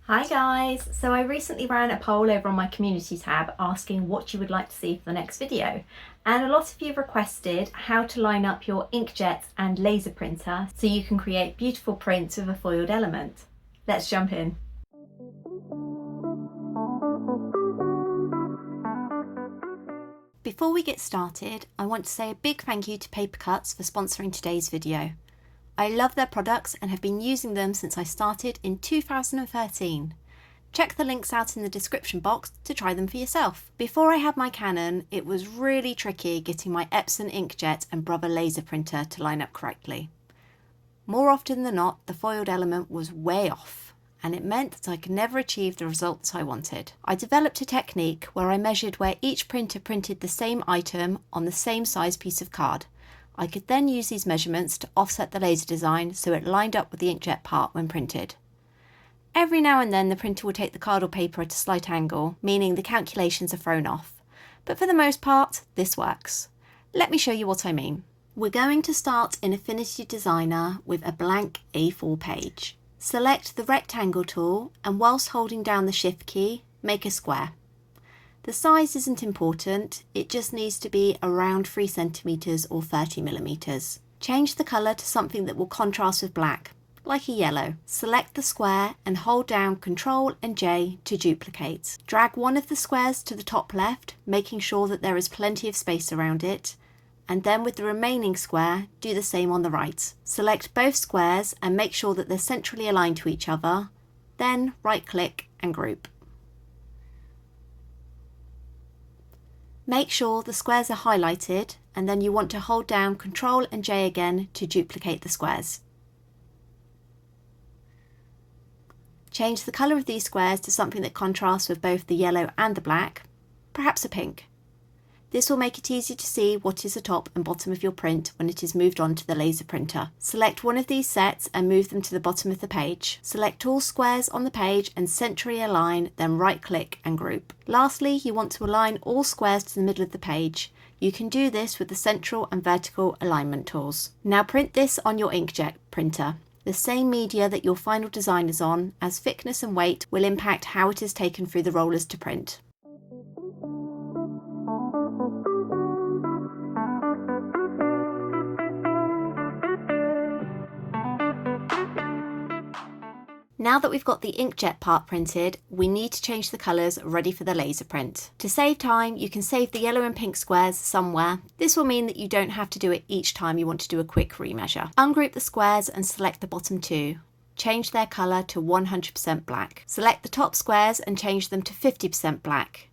Hi guys! So I recently ran a poll over on my community tab asking what you would like to see for the next video, and a lot of you requested how to line up your inkjet and laser printer so you can create beautiful prints with a foiled element. Let's jump in. Before we get started, I want to say a big thank you to Cutz for sponsoring today's video. I love their products and have been using them since I started in 2013. Check the links out in the description box to try them for yourself. Before I had my Canon, it was really tricky getting my Epson inkjet and Brother laser printer to line up correctly. More often than not, the foiled element was way off, and it meant that I could never achieve the results I wanted. I developed a technique where I measured where each printer printed the same item on the same size piece of card. I could then use these measurements to offset the laser design so it lined up with the inkjet part when printed. Every now and then the printer will take the card or paper at a slight angle, meaning the calculations are thrown off. But for the most part, this works. Let me show you what I mean. We're going to start in Affinity Designer with a blank A4 page. Select the rectangle tool and whilst holding down the Shift key, make a square. The size isn't important, it just needs to be around 3 cm or 30 mm. Change the colour to something that will contrast with black, like a yellow. Select the square and hold down Ctrl and J to duplicate. Drag one of the squares to the top left, making sure that there is plenty of space around it, and then with the remaining square, do the same on the right. Select both squares and make sure that they're centrally aligned to each other, then right-click and group. Make sure the squares are highlighted and then you want to hold down Ctrl and J again to duplicate the squares. Change the colour of these squares to something that contrasts with both the yellow and the black, perhaps a pink. This will make it easy to see what is the top and bottom of your print when it is moved on to the laser printer. Select one of these sets and move them to the bottom of the page. Select all squares on the page and centrally align, then right-click and group. Lastly, you want to align all squares to the middle of the page. You can do this with the central and vertical alignment tools. Now print this on your inkjet printer. The same media that your final design is on, as thickness and weight will impact how it is taken through the rollers to print. Now that we've got the inkjet part printed, we need to change the colours ready for the laser print. To save time, you can save the yellow and pink squares somewhere. This will mean that you don't have to do it each time you want to do a quick remeasure. Ungroup the squares and select the bottom two. Change their colour to 100% black. Select the top squares and change them to 50% black.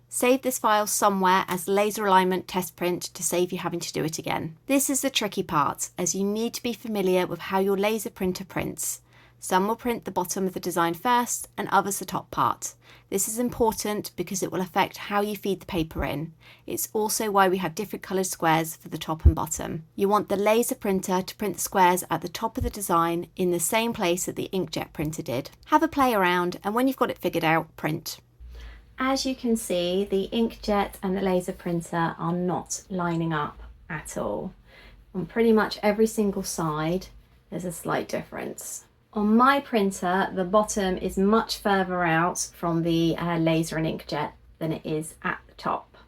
Save this file somewhere as laser alignment test print to save you having to do it again. This is the tricky part, as you need to be familiar with how your laser printer prints. Some will print the bottom of the design first and others the top part. This is important because it will affect how you feed the paper in. It's also why we have different coloured squares for the top and bottom. You want the laser printer to print the squares at the top of the design in the same place that the inkjet printer did. Have a play around and when you've got it figured out, print. As you can see, the inkjet and the laser printer are not lining up at all. On pretty much every single side, there's a slight difference. On my printer, the bottom is much further out from the laser and inkjet than it is at the top.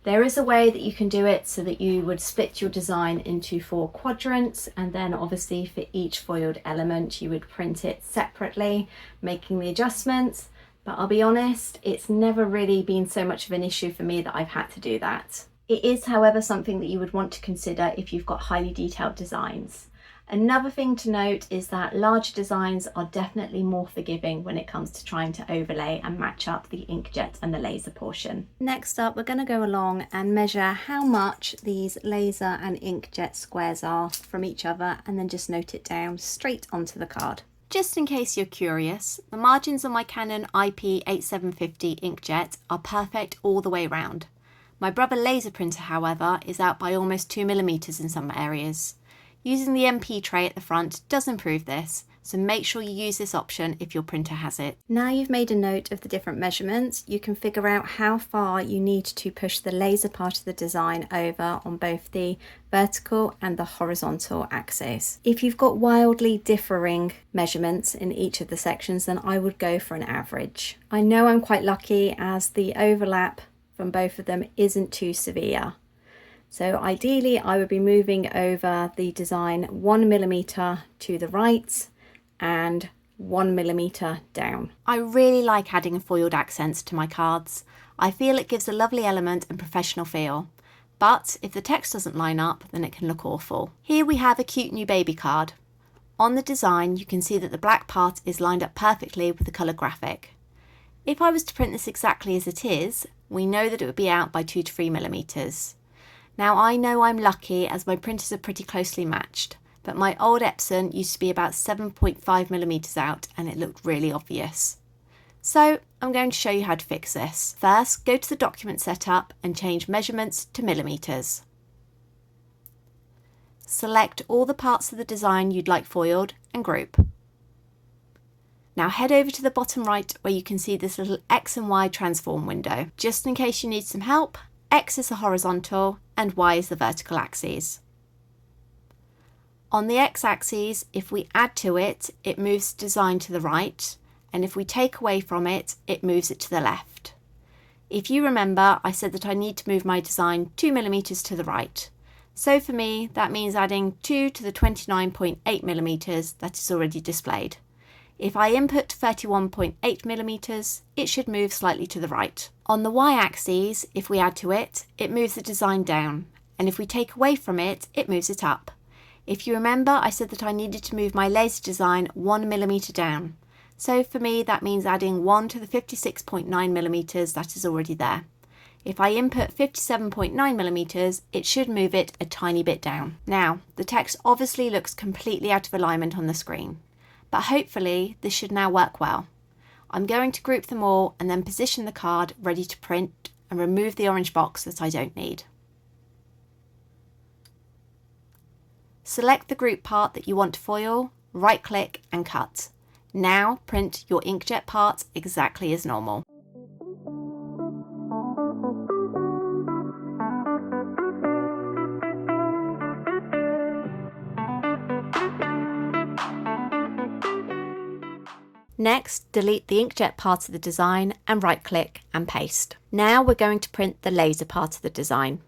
There is a way that you can do it so that you would split your design into 4 quadrants, and then obviously for each foiled element you would print it separately, making the adjustments. But I'll be honest, it's never really been so much of an issue for me that I've had to do that. It is, however, something that you would want to consider if you've got highly detailed designs. Another thing to note is that larger designs are definitely more forgiving when it comes to trying to overlay and match up the inkjet and the laser portion. Next up, we're going to go along and measure how much these laser and inkjet squares are from each other and then just note it down straight onto the card. Just in case you're curious, the margins on my Canon IP8750 inkjet are perfect all the way round. My Brother laser printer, however, is out by almost 2 mm in some areas. Using the MP tray at the front does improve this, so make sure you use this option if your printer has it. Now you've made a note of the different measurements, you can figure out how far you need to push the laser part of the design over on both the vertical and the horizontal axes. If you've got wildly differing measurements in each of the sections, then I would go for an average. I know I'm quite lucky as the overlap from both of them isn't too severe. So ideally I would be moving over the design 1mm to the right and 1mm down. I really like adding foiled accents to my cards. I feel it gives a lovely element and professional feel. But if the text doesn't line up, then it can look awful. Here we have a cute new baby card. On the design, you can see that the black part is lined up perfectly with the colour graphic. If I was to print this exactly as it is, we know that it would be out by 2 to 3mm. Now I know I'm lucky as my printers are pretty closely matched, but my old Epson used to be about 7.5mm out and it looked really obvious. So I'm going to show you how to fix this. First, go to the document setup and change measurements to millimetres. Select all the parts of the design you'd like foiled and group. Now head over to the bottom right where you can see this little X and Y transform window. Just in case you need some help, X is the horizontal and Y is the vertical axis. On the X axis, if we add to it, it moves the design to the right, and if we take away from it, it moves it to the left. If you remember, I said that I need to move my design 2mm to the right. So for me, that means adding 2 to the 29.8mm that is already displayed. If I input 31.8mm, it should move slightly to the right. On the Y-axis, if we add to it, it moves the design down, and if we take away from it, it moves it up. If you remember, I said that I needed to move my laser design 1mm down. So for me, that means adding 1 to the 56.9mm that is already there. If I input 57.9mm, it should move it a tiny bit down. Now, the text obviously looks completely out of alignment on the screen, but hopefully this should now work well. I'm going to group them all and then position the card ready to print and remove the orange box that I don't need. Select the group part that you want to foil, right click and cut. Now print your inkjet part exactly as normal. Next, delete the inkjet part of the design and right click and paste. Now we're going to print the laser part of the design.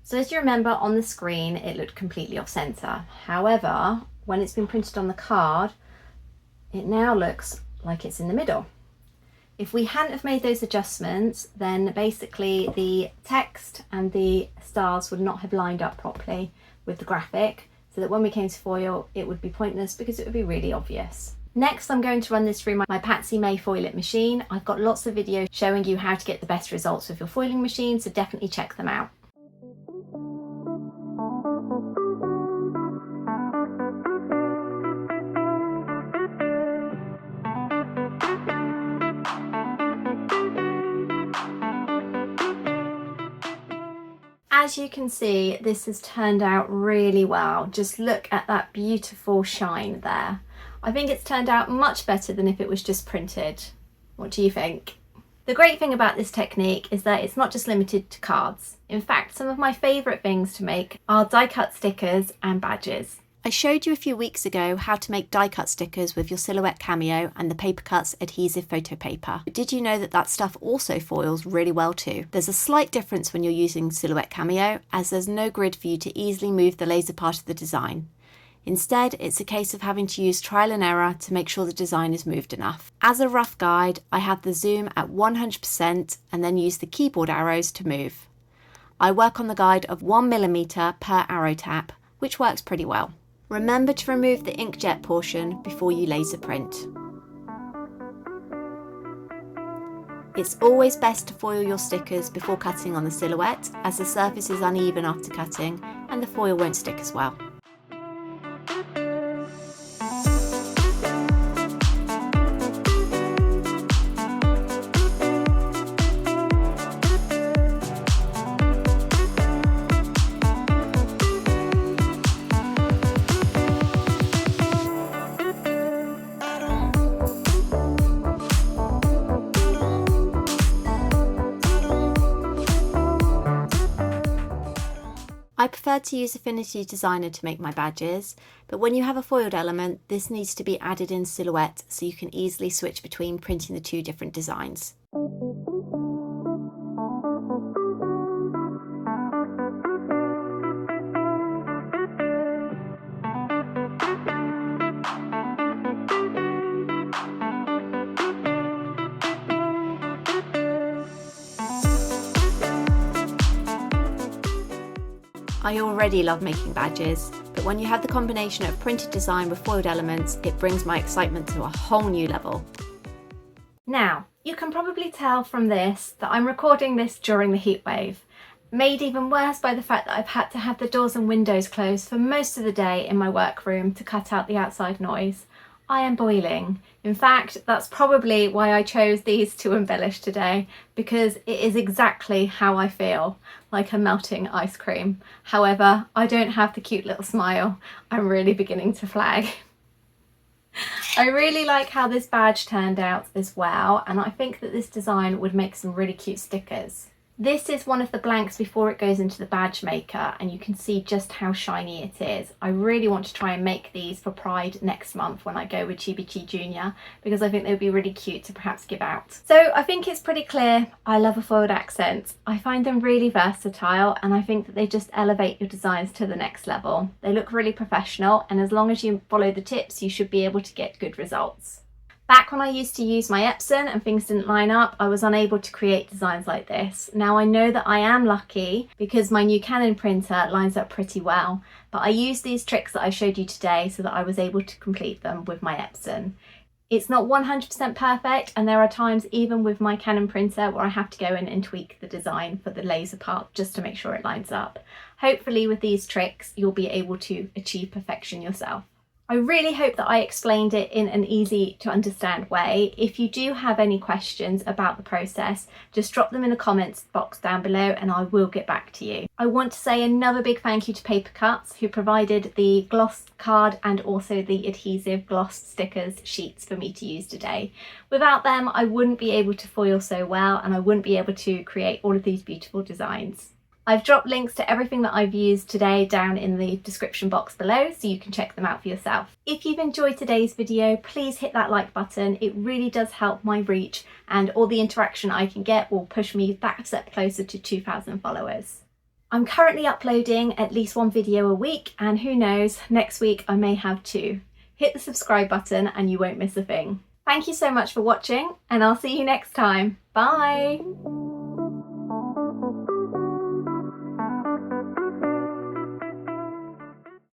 So as you remember, on the screen it looked completely off center. However, when it's been printed on the card, it now looks like it's in the middle. If we hadn't have made those adjustments, then basically the text and the stars would not have lined up properly with the graphic, so that when we came to foil, it would be pointless because it would be really obvious. Next, I'm going to run this through my Patsy May Foil It machine. I've got lots of videos showing you how to get the best results with your foiling machine, so definitely check them out. As you can see, this has turned out really well. Just look at that beautiful shine there. I think it's turned out much better than if it was just printed. What do you think? The great thing about this technique is that it's not just limited to cards. In fact, some of my favourite things to make are die-cut stickers and badges. I showed you a few weeks ago how to make die-cut stickers with your Silhouette Cameo and the Paper Cutz adhesive photo paper. But did you know that that stuff also foils really well too? There's a slight difference when you're using Silhouette Cameo, as there's no grid for you to easily move the laser part of the design. Instead, it's a case of having to use trial and error to make sure the design is moved enough. As a rough guide, I have the zoom at 100% and then use the keyboard arrows to move. I work on the guide of 1mm per arrow tap, which works pretty well. Remember to remove the inkjet portion before you laser print. It's always best to foil your stickers before cutting on the silhouette, as the surface is uneven after cutting and the foil won't stick as well. prefer to use Affinity Designer to make my badges, but when you have a foiled element, this needs to be added in Silhouette so you can easily switch between printing the two different designs. I already love making badges, but when you have the combination of printed design with foiled elements, it brings my excitement to a whole new level. Now, you can probably tell from this that I'm recording this during the heatwave, made even worse by the fact that I've had to have the doors and windows closed for most of the day in my workroom to cut out the outside noise. I am boiling. In fact, that's probably why I chose these to embellish today, because it is exactly how I feel, like a melting ice cream. However, I don't have the cute little smile. I'm really beginning to flag. I really like how this badge turned out as well, and I think that this design would make some really cute stickers. This is one of the blanks before it goes into the badge maker, and you can see just how shiny it is. I really want to try and make these for Pride next month when I go with Chibi Junior, because I think they would be really cute to perhaps give out. So I think it's pretty clear I love a foiled accent. I find them really versatile, and I think that they just elevate your designs to the next level. They look really professional, and as long as you follow the tips, you should be able to get good results. Back when I used to use my Epson and things didn't line up, I was unable to create designs like this. Now I know that I am lucky because my new Canon printer lines up pretty well, but I used these tricks that I showed you today so that I was able to complete them with my Epson. It's not 100% perfect, and there are times even with my Canon printer where I have to go in and tweak the design for the laser part just to make sure it lines up. Hopefully with these tricks you'll be able to achieve perfection yourself. I really hope that I explained it in an easy to understand way. If you do have any questions about the process, just drop them in the comments box down below and I will get back to you. I want to say another big thank you to Paper Cutz, who provided the gloss card and also the adhesive gloss stickers sheets for me to use today. Without them, I wouldn't be able to foil so well, and I wouldn't be able to create all of these beautiful designs. I've dropped links to everything that I've used today down in the description box below so you can check them out for yourself. If you've enjoyed today's video, please hit that like button. It really does help my reach, and all the interaction I can get will push me that step closer to 2,000 followers. I'm currently uploading at least one video a week, and who knows, next week I may have 2. Hit the subscribe button and you won't miss a thing. Thank you so much for watching, and I'll see you next time. Bye!